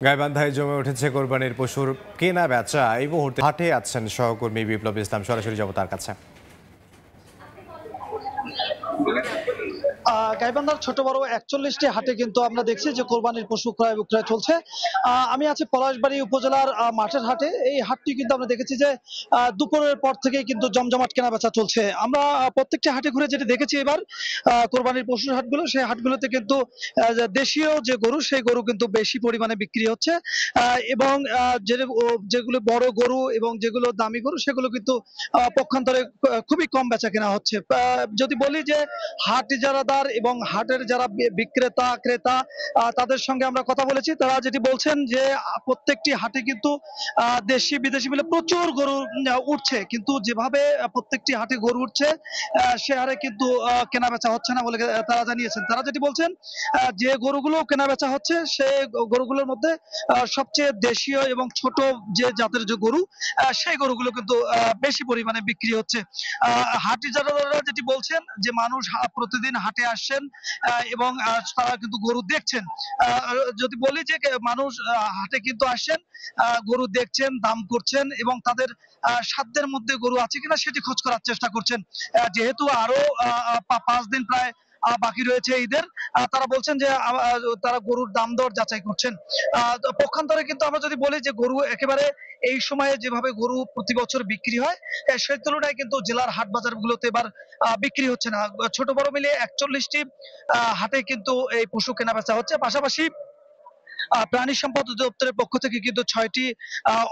গাইবান্ধায় জমে উঠেছে কোরবানির পশুর কেনা বেচা। এই মুহূর্তে হাটে আছেন সহকর্মী বিপ্লব ইসলাম, সরাসরি যাব তার কাছে। গাইবান্ধার ছোট বড় ৪১টি হাটে কিন্তু আমরা দেখছি যে কোরবানির পশু ক্রয় বিক্রয় চলছে। আমি আছি পলাশবাড়ী উপজেলার মাঠের হাটে। এই হাটটি কিন্তু আমরা দেখেছি যে দুপুরের পর থেকেই কিন্তু জমজমাট কেনা বেচা চলছে। আমরা প্রত্যেকটি হাটে ঘুরে যেটা দেখেছি এবার কোরবানির পশুর হাটগুলো, সেই হাটগুলোতে কিন্তু দেশীয় যে গরু, সেই গরু কিন্তু বেশি পরিমাণে বিক্রি হচ্ছে এবং যেগুলো বড় গরু এবং যেগুলো দামি গরু সেগুলো কিন্তু পক্ষান্তরে খুবই কম বেচা কেনা হচ্ছে। যদি বলি যে হাট ইজারাদার এবং হাটের যারা বিক্রেতা ক্রেতা তাদের সঙ্গে আমরা কথা বলেছি, তারা যেটি বলছেন যে প্রত্যেকটি হাটে কিন্তু দেশি বিদেশি মিলে প্রচুর গরু উঠছে, কিন্তু যেভাবে প্রত্যেকটি হাটে গরু উঠছে সে হারে কিন্তু কেনা বেচা হচ্ছে না বলে তারা জানিয়েছেন। তারা যেটি বলছেন যে গরুগুলো কেনা বেচা হচ্ছে সে গরুগুলোর মধ্যে সবচেয়ে দেশীয় এবং ছোট যে জাতের যে গরু সেই গরুগুলো কিন্তু বেশি পরিমাণে বিক্রি হচ্ছে। হাট ইজারাদাররা যেটি বলছেন যে মানুষ প্রতিদিন হাটে আসছেন এবং তারা কিন্তু গরু দেখছেন। যদি বলি যে মানুষ হাটে কিন্তু আসছেন, গরু দেখছেন, দাম করছেন এবং তাদের সাধ্যের মধ্যে গরু আছে কিনা সেটি খোঁজ করার চেষ্টা করছেন। যেহেতু আরো ৫ দিন প্রায় বাকি রয়েছে ঈদের, তারা বলছেন যে তারা গরুর দাম দর যাচাই করছেন। পক্ষান্তরে কিন্তু আমরা যদি বলি যে গরু একেবারে এই সময়ে যেভাবে গরু প্রতি বছর বিক্রি হয় সেই তুলনায় কিন্তু জেলার হাট বাজার গুলোতে এবার বিক্রি হচ্ছে না। ছোট বড় মিলিয়ে ৪১টি হাটে কিন্তু এই পশু কেনা বেচা হচ্ছে। পাশাপাশি প্রাণী সম্পদ অধিদপ্তরের পক্ষ থেকে কিন্তু ৬টি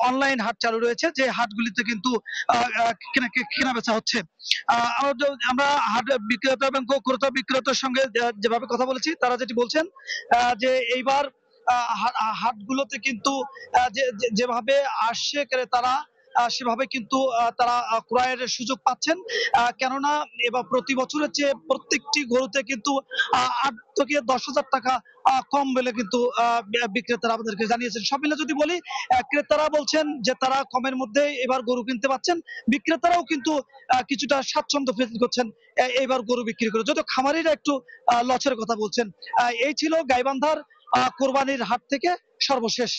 অনলাইন হাট চালু রয়েছে, যে হাটগুলিতে কিন্তু কেনা বেচা হচ্ছে। আমরা হাট বিক্রেতা এবং ক্রেতা বিক্রেতার সঙ্গে যেভাবে কথা বলেছি, তারা যেটি বলছেন যে এইবার হাটগুলোতে কিন্তু যেভাবে আসছে ক্রেতারা সেভাবে কিন্তু তারা ক্রয়ের সুযোগ পাচ্ছেন। কেননা এবার প্রতি বছরের চেয়ে প্রত্যেকটি গরুতে কিন্তু ৮ থেকে ১০,০০০ টাকা কম বলে কিন্তু বিক্রেতারা আমাদেরকে জানিয়েছেন। সব মিলে যদি বলি, ক্রেতারা বলছেন যে তারা কমের মধ্যে এবার গরু কিনতে পাচ্ছেন, বিক্রেতারাও কিন্তু কিছুটা স্বাচ্ছন্দ্য ফিল করছেন এইবার গরু বিক্রি করে, যদিও খামারিরা একটু লসের কথা বলছেন। এই ছিল গাইবান্ধার কোরবানির হাট থেকে সর্বশেষ।